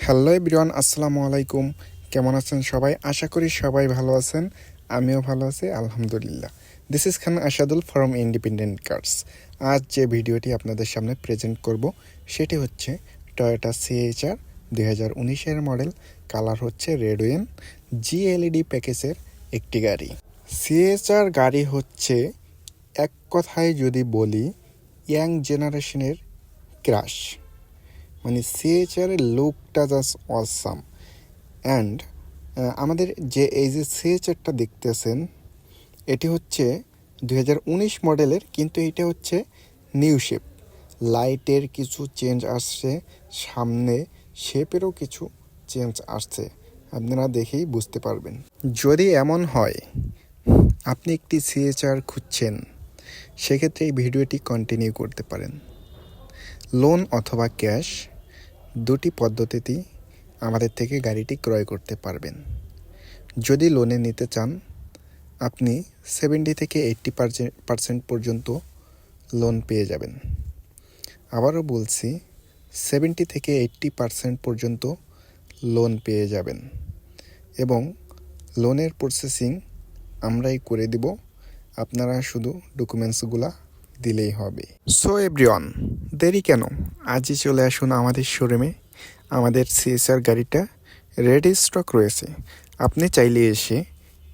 Hello everyone, আসসালামু আলাইকুম। কেমন আছেন সবাই? আশা করি সবাই ভালো আছেন। আমিও ভালো আছি, আলহামদুলিল্লাহ। This is Khan Asadul from Independent Cars. আজ যে ভিডিওটি আপনাদের সামনে প্রেজেন্ট করব সেটি হচ্ছে টয়োটা CHR 2019-এর মডেল, কালার হচ্ছে রেড ওয়েন, GLED প্যাকেজের একটি গাড়ি। CHR গাড়ি হচ্ছে এক কথায় যদি বলি ইয়াং জেনারেশনের ক্রাশ। মানে CHR এর লুকটা জাস্ট অসাম। অ্যান্ড আমাদের যে এই যে CHRটা দেখতেছেন এটি হচ্ছে 2019 মডেলের, কিন্তু এটা হচ্ছে নিউ শেপ। লাইটের কিছু চেঞ্জ আসছে, সামনে শেপেরও কিছু চেঞ্জ আসছে, আপনারা দেখেই বুঝতে পারবেন। যদি এমন হয় আপনি একটি CHR খুঁজছেন, সেক্ষেত্রে এই ভিডিওটি কন্টিনিউ করতে পারেন। লোন অথবা ক্যাশ দুটি পদ্ধতিতেই আমাদের থেকে গাড়িটি ক্রয় করতে পারবেন। যদি লোনে নিতে চান আপনি 70 থেকে 80% পর্যন্ত লোন পেয়ে যাবেন। আবারও বলছি, 70 থেকে 80% পর্যন্ত লোন পেয়ে যাবেন এবং লোনের প্রসেসিং আমরাই করে দিব, আপনারা শুধু ডকুমেন্টসগুলা দিলেই হবে। সো এভরিওয়ান, দেরি কেন? আজই চলে আসুন আমাদের শোরুমে। আমাদের CHR গাড়িটা রেডি স্টক রয়েছে, আপনি চাইলে এসে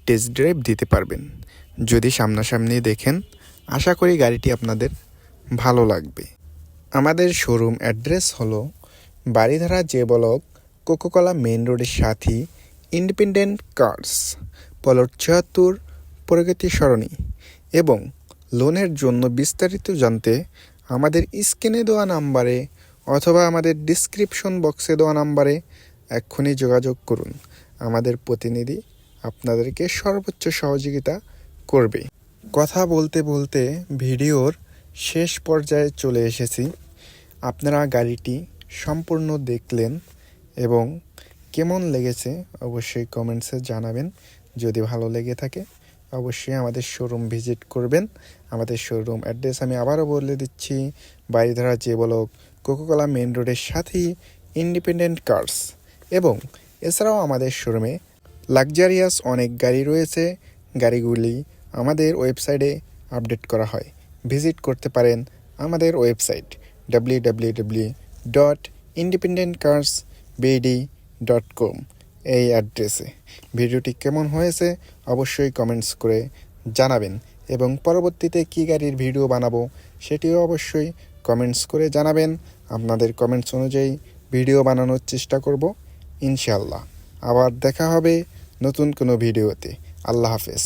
টেস্ট ড্রাইভ দিতে পারবেন। যদি সামনাসামনি দেখেন, আশা করি গাড়িটি আপনাদের ভালো লাগবে। আমাদের শোরুম অ্যাড্রেস হলো বাড়িধারা যে ব্লক, কোকোকলা মেইন রোডের সাথে, ইন্ডিপেন্ডেন্ট কার্স, প্লট ৭৪, প্রগতি সরণি। এবং লোনের জন্য বিস্তারিত জানতে আমাদের স্ক্রিনে দেওয়া নাম্বারে অথবা আমাদের ডিসক্রিপশন বক্সে দেওয়া নাম্বারে এক্ষুনি যোগাযোগ করুন। আমাদের প্রতিনিধি আপনাদেরকে সর্বোচ্চ সহযোগিতা করবে। কথা বলতে বলতে ভিডিওর শেষ পর্যায়ে চলে এসেছি। আপনারা গাড়িটি সম্পূর্ণ দেখলেন এবং কেমন লেগেছে অবশ্যই কমেন্টসে জানাবেন। যদি ভালো লেগে থাকে অবশ্যই আমাদের শোরুম ভিজিট করবেন। আমাদের শোরুম অ্যাড্রেস আমি আবারও বলে দিচ্ছি, বাড়িধারা যে ব্লক, কোকোকলা মেইন রোডের সাথেই, ইন্ডিপেন্ডেন্ট কার্স। এবং এছাড়াও আমাদের শোরুমে লাক্সারিয়াস অনেক গাড়ি রয়েছে। গাড়িগুলি আমাদের ওয়েবসাইটে আপডেট করা হয়, ভিজিট করতে পারেন আমাদের ওয়েবসাইট www.independentcarsbd.com এই অ্যাড্রেসে। ভিডিওটি কেমন হয়েছে অবশ্যই কমেন্টস করে জানাবেন এবং পরবর্তীতে কী গাড়ির ভিডিও বানাবো সেটিও অবশ্যই কমেন্টস করে জানাবেন। আপনাদের কমেন্টস অনুযায়ী ভিডিও বানানোর চেষ্টা করব ইনশাআল্লাহ। আবার দেখা হবে নতুন কোনো ভিডিওতে। আল্লাহ হাফেজ।